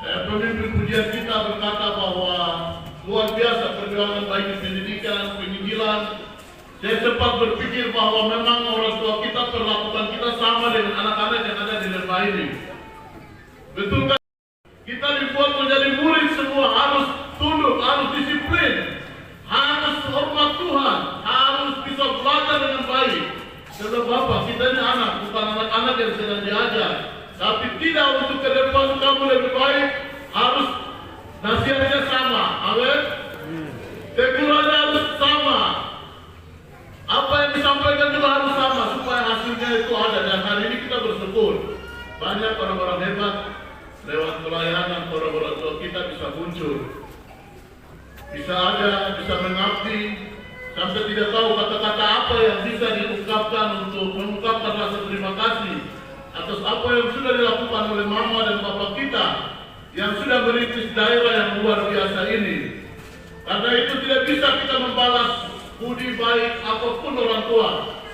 Pemimpin pujian kita berkata bahwa luar biasa perjuangan baik di pendidikan, penginjilan. Saya sempat berpikir bahwa memang orang tua kita perlakukan kita sama dengan anak-anak yang ada di lembah ini. Betul kan? Kita dibuat menjadi murid semua, harus tunduk, harus disiplin, harus hormat Tuhan, harus bisa belajar dengan baik. Sebab Bapak, kita ini anak, bukan anak-anak yang sedang diajar. Tapi tidak untuk ke depan kamu lebih baik, harus nasihatnya sama. Amin. Tegurannya harus sama. Apa yang disampaikan juga harus sama supaya hasilnya itu ada. Dan hari ini kita bersyukur banyak orang-orang hebat lewat pelayanan orang-orang tua kita bisa muncul, bisa ada, bisa mengabdi, sampai tidak tahu kata-kata apa yang bisa diungkapkan untuk mengungkapkan rasa terima kasih atas apa yang sudah dilakukan oleh mama dan bapak kita yang sudah merintis daerah yang luar biasa ini. Karena itu tidak bisa kita membalas budi baik apapun orang tua.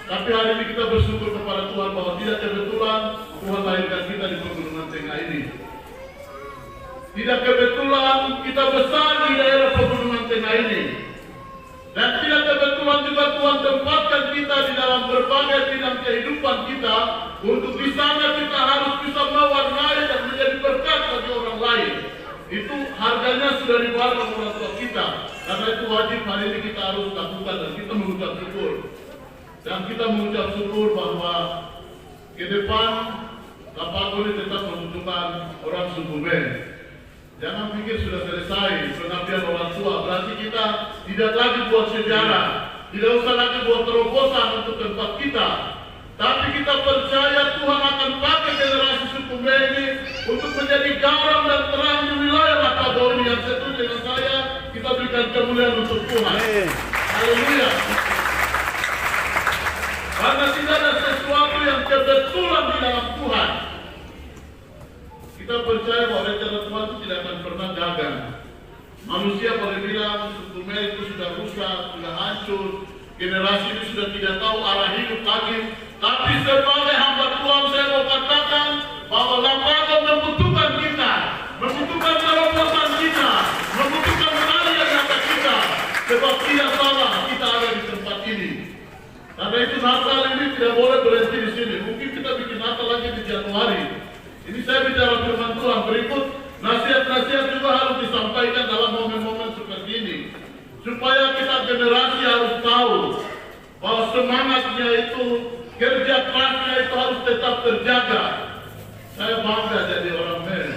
Tapi hari ini kita bersyukur kepada Tuhan bahwa tidak kebetulan Tuhan lahirkan kita di Pegunungan Tengah ini. Tidak kebetulan kita besar di daerah Pegunungan Tengah ini. Dan tidak kebetulan juga Tuhan tempatkan kita di dalam berbagai bidang kehidupan kita. Untuk di sana kita harus bisa mewarnai dan menjadi berkat bagi orang lain. Itu harganya sudah dibayar oleh orang tua kita. Karena itu wajib hari ini kita harus lakukan dan kita mengucap syukur. Dan kita mengucap syukur bahwa ke depan Kapagol tetap membutuhkan orang suku Ben. Jangan pikir sudah selesai pengabdian orang tua. Berarti kita tidak lagi buat sejarah, tidak usah lagi buat terobosan untuk tempat kita. Tapi kita percaya Tuhan akan pakai generasi suku Ben ini untuk menjadi garam dan terang di wilayah Kapagol yang setuju dengan saya. Kita berikan kemuliaan untuk Tuhan. Haleluya. Karena tidak ada sesuatu yang kebetulan di dalam Tuhan. Kita percaya bahwa rencana Tuhan itu tidak akan pernah gagal. Manusia boleh bilang suku Ben itu sudah rusak, sudah hancur, generasi ini sudah tidak tahu arah hidup lagi. Tapi sebagai hamba Tuhan saya mau katakan bahwa Lambaga membutuhkan kita, membutuhkan terobosan kita, membutuhkan karya nyata kita. Sebab tidak salah kita ada di tempat ini. Karena itu Natal ini tidak boleh berhenti di sini. Mungkin kita bikin Natal lagi di Januari. Ini saya bicara firman Tuhan. Berikut nasihat-nasihat juga harus disampaikan dalam momen-momen seperti ini. Supaya kita generasi harus tahu bahwa semangatnya itu, kerja kerasnya itu harus tetap terjaga. Saya bangga jadi orang Ben.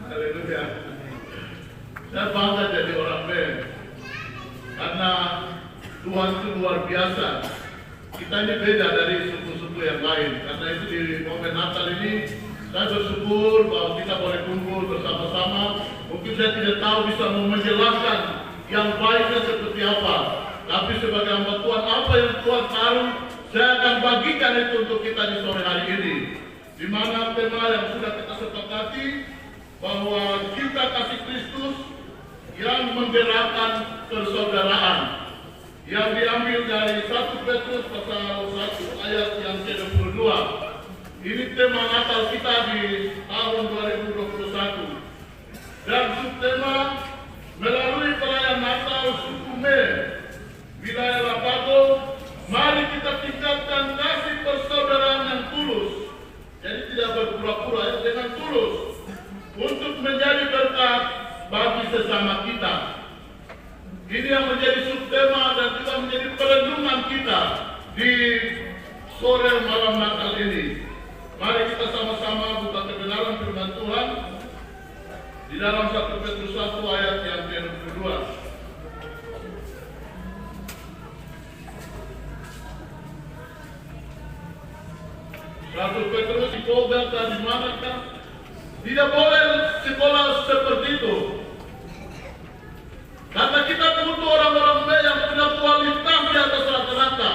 Haleluya. Saya bangga jadi orang Ben. Karena Tuhan itu luar biasa. Kita ini beda dari suku-suku yang lain. Karena itu di momen Natal ini saya bersyukur bahwa kita boleh kumpul bersama-sama. Mungkin saya tidak tahu bisa menjelaskan yang baiknya seperti apa. Tapi sebagai hamba Tuhan, apa yang Tuhan taruh, saya akan bagikan itu untuk kita di sore hari ini. Di mana tema yang sudah kita sepakati bahwa cinta kasih Kristus yang menggerakkan persaudaraan. Yang diambil dari 1 Petrus pasal 1 ayat yang ke-22. Ini tema Natal kita di tahun 2021. Dan subtema melalui perayaan Natal suku Ben, wilayah Lambaga, mari kita tingkatkan kasih persaudaraan yang tulus. Jadi tidak berpura-pura, dengan tulus untuk menjadi berkat bagi sesama kita. Ini yang menjadi subtema dan juga menjadi perenungan kita di sore malam Natal ini. Mari kita sama-sama buka kebenaran firman Tuhan di dalam 1 Petrus 1 ayat yang ke-22. 1 Petrus sekolah dari manakah? Tidak boleh sekolah seperti itu. Karena kita butuh orang-orang yang punya kualitas di atas rata-rata,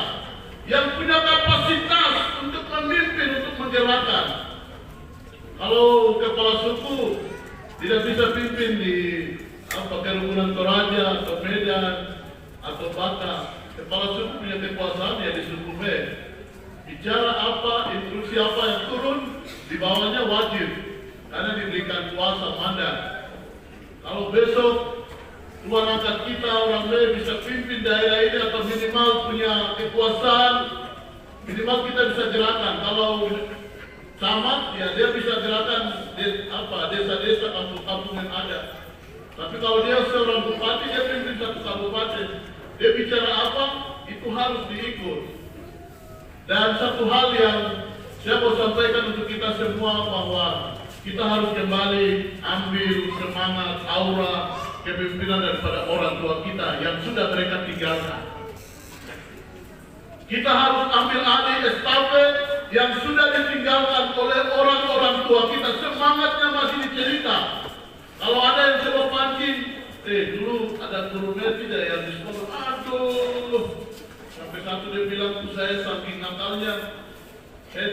yang punya kapasitas untuk memimpin, untuk menggerakkan. Kalau kepala suku tidak bisa pimpin di Kerumunan Toraja atau Medan atau Batak, kepala suku punya kekuasaan ya di suku B. Bicara apa, instruksi apa yang turun, di bawahnya wajib. karena diberikan kuasa mandat. Kalau besok Tuhan angkat kita orang lain bisa pimpin daerah ini atau minimal punya kekuasaan, minimal kita bisa gerakan. Kalau camat, ya dia bisa gerakan desa-desa, kampung-kampung yang ada. Tapi kalau dia seorang bupati, dia pimpin satu kabupaten, dia bicara apa, itu harus diikut. Dan satu hal yang saya mau sampaikan untuk kita semua bahwa kita harus kembali ambil semangat, aura, kepemimpinan daripada orang tua kita yang sudah mereka tinggalkan. Kita harus ambil alih estafet yang sudah ditinggalkan oleh orang-orang tua kita. Semangatnya masih dicerita. Kalau ada yang coba pancing, dulu ada guru tidak yang di sekolah, aduh, sampai satu dia bilang ke saya saking nakalnya, saya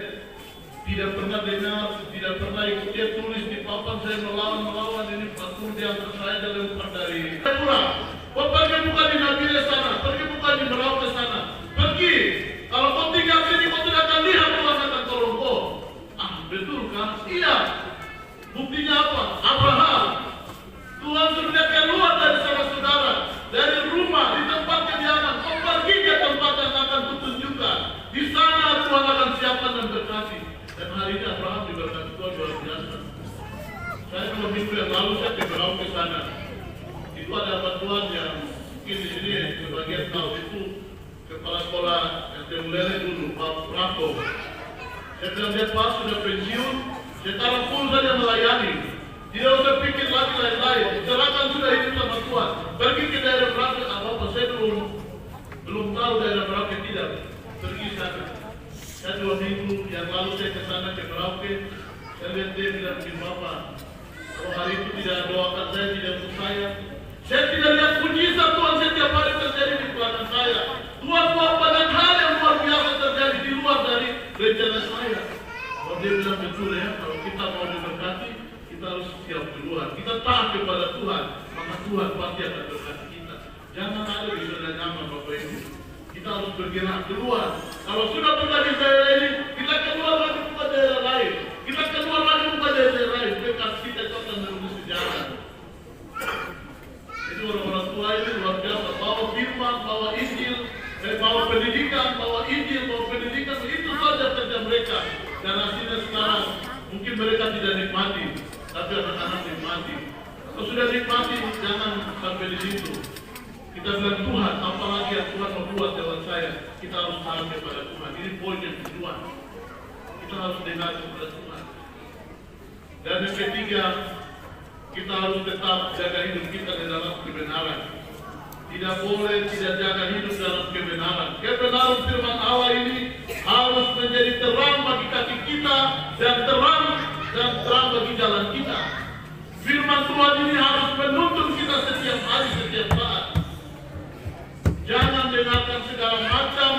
tidak pernah dengar, tidak pernah ikut dia tulis di papan, saya melawan ini patung dia ke saya dan lempar dari kurang. Kau pergi bukan di Nabila sana, pergi bukan di Merauke sana, pergi. Kalau kau tinggal sini, kau tidak akan lihat Tuhan akan tolong kau. Betul kan? Iya. Buktinya apa? Abraham. Tuhan sudah keluar dari saudara-saudara, dari rumah, di tempat kediaman. Kau pergi ke tempat yang akan kutunjukkan. Di sana Tuhan akan siapkan dan berkati. Dan hari ini Abraham diberkati Tuhan luar biasa. Saya 2 minggu yang lalu saya ke Merauke sana. Itu ada bantuan yang mungkin di sini sebagian tahu itu kepala sekolah SD Mulele dulu, Pak Prako. Saya bilang dia Pak sudah pensiun, sekarang full saja melayani. Tidak usah pikir lagi lain-lain. Serahkan sudah hidup sama Tuhan. Pergi ke daerah Merauke, apa saya belum tahu daerah Merauke tidak. Pergi sana. Saya 2 minggu yang lalu saya ke sana ke Merauke. Saya lihat dia bilang begini, Bapak, kalau hari itu tidak doakan saya, tidak untuk saya tidak lihat mujizat Tuhan setiap hari terjadi di belakang saya. Tuhan buat banyak hal yang luar biasa terjadi di luar dari rencana saya. Kalau dia bilang betul ya, kalau kita mau diberkati, kita harus siap keluar. Kita taat kepada Tuhan, maka Tuhan pasti akan berkati kita. Jangan ada di zona nyaman Bapak Ibu. Kita harus bergerak keluar. Kalau sudah pernah di daerah ini, kita keluar lagi buka daerah lain. Kita keluar lagi buka daerah lain. Bekas kita itu akan menuju sejarah. Itu orang-orang tua ini luar biasa. Bawa firman, bawa Injil, bawa pendidikan, bawa Injil, bawa pendidikan. Itu saja kerja mereka. Dan hasilnya sekarang mungkin mereka tidak nikmati, tapi anak-anak nikmati. Kalau sudah nikmati, jangan sampai di situ. Kita bilang Tuhan, apalagi yang Tuhan membuat lewat saya, kita harus taat kepada Tuhan. Ini poin yang kedua. Kita harus dengar kepada Tuhan. Dan yang ketiga, kita harus tetap jaga hidup kita di dalam kebenaran. Tidak boleh tidak jaga hidup dalam kebenaran. Kebenaran firman Allah ini harus menjadi terang bagi kaki kita dan terang bagi jalan kita. Firman Tuhan ini harus menuntun kita setiap hari, setiap saat. Jangan dengarkan segala macam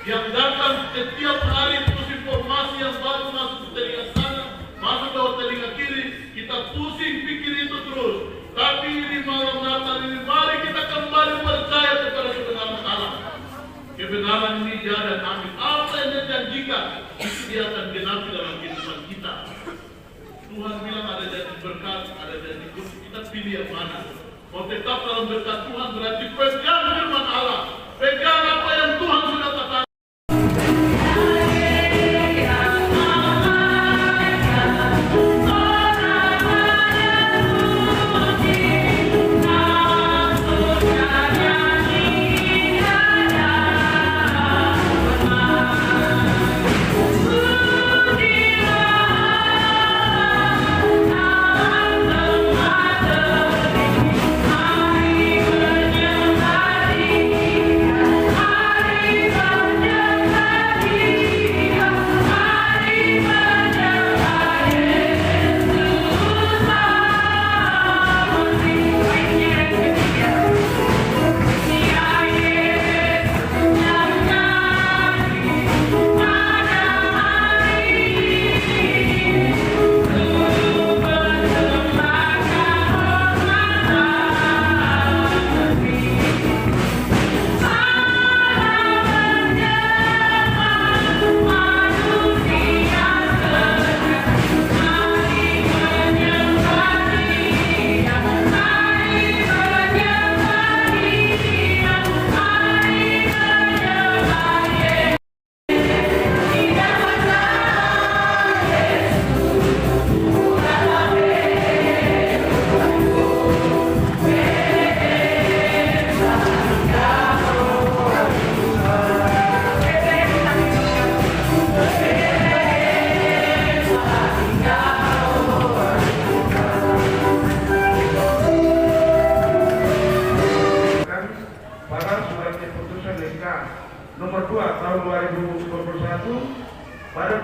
yang datang setiap hari, terus informasi yang baru masuk ke telinga sana, masuk ke telinga kiri, kita pusing pikir itu terus. Tapi ini malam Natal ini, mari kita kembali percaya kepada kebenaran Allah. Kebenaran ini dia dan amin. Apa yang dia janjikan, itu dia akan genapi dalam kehidupan kita. Tuhan bilang ada janji berkat, ada janji kursi, kita pilih yang mana. Mau tetap dalam berkat Tuhan berarti pegang firman Allah, pegang apa yang Tuhan sudah katakan. Hari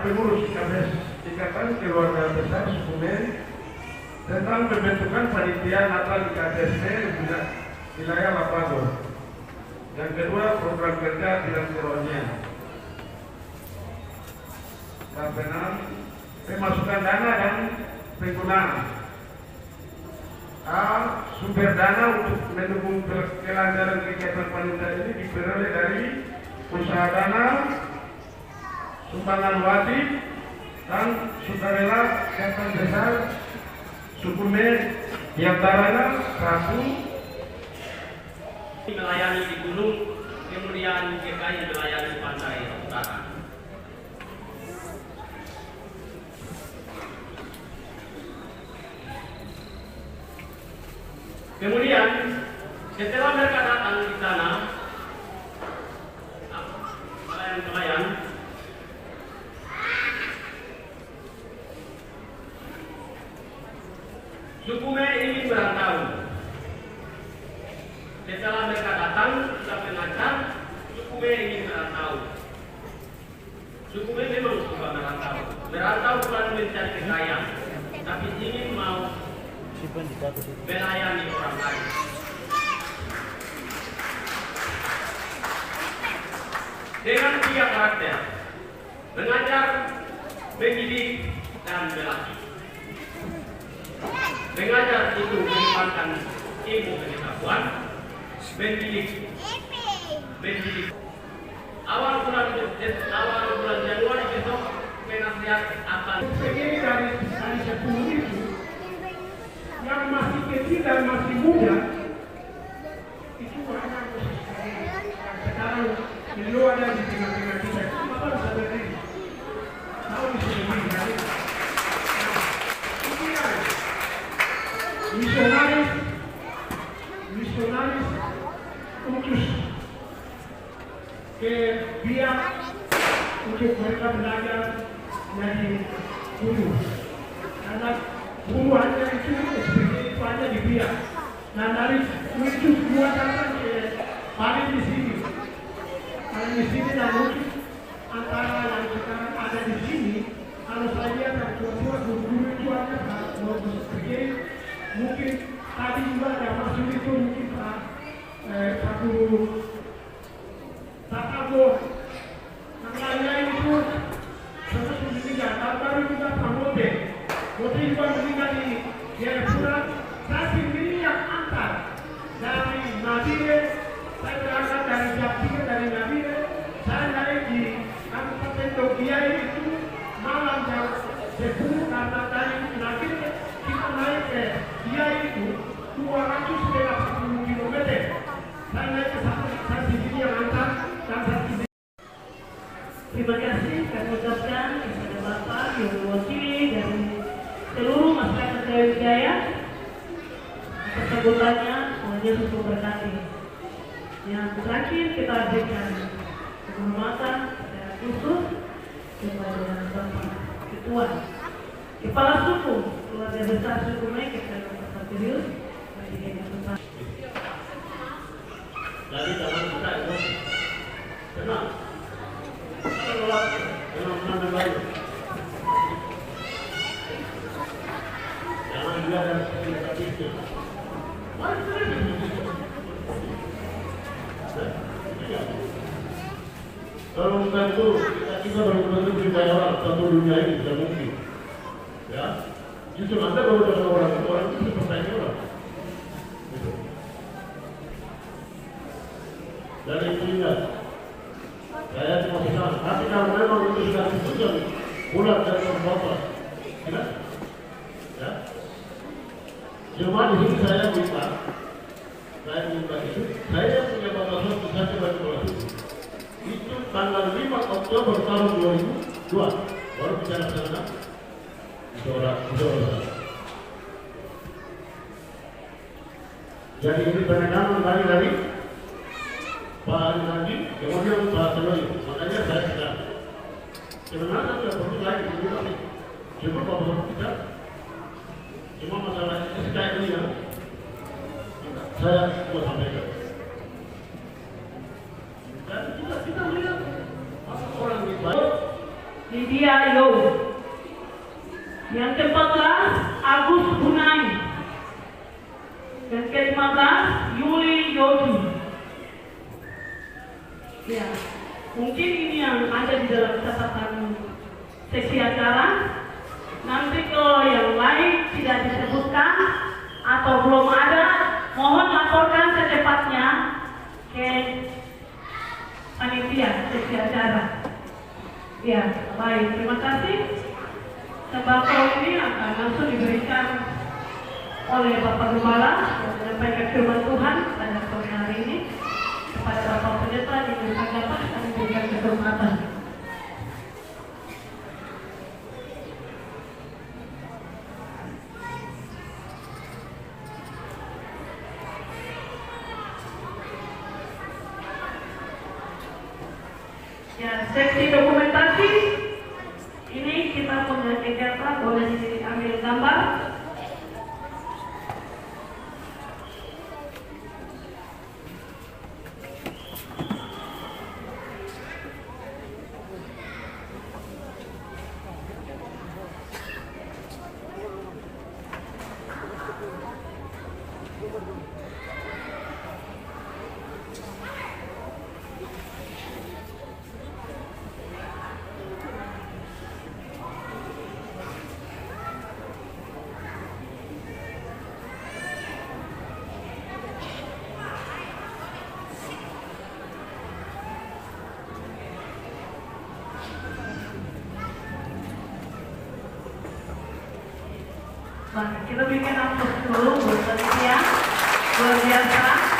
pengurus Ikatan Keluarga Besar Sukume tentang pembentukan panitia Natal IKTSP wilayah Lapago. Yang kedua, program kerja bidang kerohanian. Dan keenam, pemasukan dana dan penggunaan. A. Sumber dana untuk mendukung kelancaran kegiatan panitia ini diperoleh dari usaha dana, sumbangan wajib, dan sukarela Ikatan Besar Sukume, diantaranya satu melayani di gunung, kemudian GKI melayani pantai utara. Kemudian setelah mereka datang di sana, nelayan-nelayan Sukume ingin merantau. Setelah mereka datang, sudah mengajar, Sukume ingin merantau. Sukume memang suka merantau. Merantau bukan mencari kekayaan, tapi ingin mau melayani orang lain. Dengan 3 karakter: mengajar, mendidik, dan melatih. Mengajar itu mengedepankan ilmu pengetahuan, mendidik. Awal bulan Januari besok penasihat akan dari 10 itu yang masih kecil dan masih muda itu hanya khusus sekarang beliau ada di tengah-tengah kita itu apa saja ini tahu di sini dari misionaris utus ke biak untuk mereka belajar menjadi guru karena guru hanya itu itu hanya di biak. Nah dari utus 2 datang ke paling di sini dan utus antara yang sekarang ada di sini. Kalau saya lihat yang tua-tua guru itu hanya mau berpikir mungkin tadi juga ada masuk itu mungkin Pak Guru Takago yang lain itu sudah meninggal. Baru juga Pak Mote juga meninggal di Jayapura. Saya sendiri yang antar dari Nabire, saya berangkat dari Japtiga dari Nabire, saya naik di Kabupaten Togia itu malam jam 10 karena dari Nabire kita naik ke dia itu 240 km. Saya naik ke saya sendiri yang antar dan saya sendiri. Terima kasih kami ucapkan kepada Bapak yang mewakili dari seluruh masyarakat Jaya atas sambutannya. Semuanya susu berkati. Yang terakhir kita berikan penghormatan secara khusus kepada Bapak Ketua Kepala Suku Keluarga Besar Sukume Bapak Serius bagi kesempatan. Jadi jangan kita itu tenang. Tenang baik. Jangan juga ada itu. Kalau bukan itu kita benar-benar mencintai orang satu dunia ini tidak mungkin. Ya, justru Anda baru dengan orang itu seperti orang. Gitu. Dan itu ingat, saya cuma bilang, tapi kalau memang itu sudah diputuskan, bulat dari Bapak, tidak? Ya. Cuma di sini saya minta itu, saya punya batasan saja bagi orang itu. Itu tanggal 5 Oktober tahun 2002, baru bicara sana, orang. Jadi ini penegasan dari Pak Ali Nadi, kemudian Pak Teloi, makanya saya tidak. Sebenarnya tidak perlu lagi dibilang, cuma Bapak kita, cuma masalah SK ini yang saya mau sampaikan. Dan kita melihat orang di baik. Panitia Yo. Yang ke-14 Agus Gunai. Yang ke-15 Yuli Yogi. Ya, mungkin ini yang ada di dalam catatan seksi acara. Nanti kalau yang lain tidak disebutkan atau belum ada, mohon laporkan secepatnya ke panitia seksi acara. Ya, baik, terima kasih. Sembako ini akan langsung diberikan oleh Bapak Gembala yang menyampaikan firman Tuhan pada sore hari ini kepada Bapak Pendeta di Desa Gapah dan memberikan kehormatan. Ya, seksi dokumentasi ini kita punya kegiatan, boleh diambil gambar. Nah, kita bikin aplaus dulu buat panitia, luar biasa.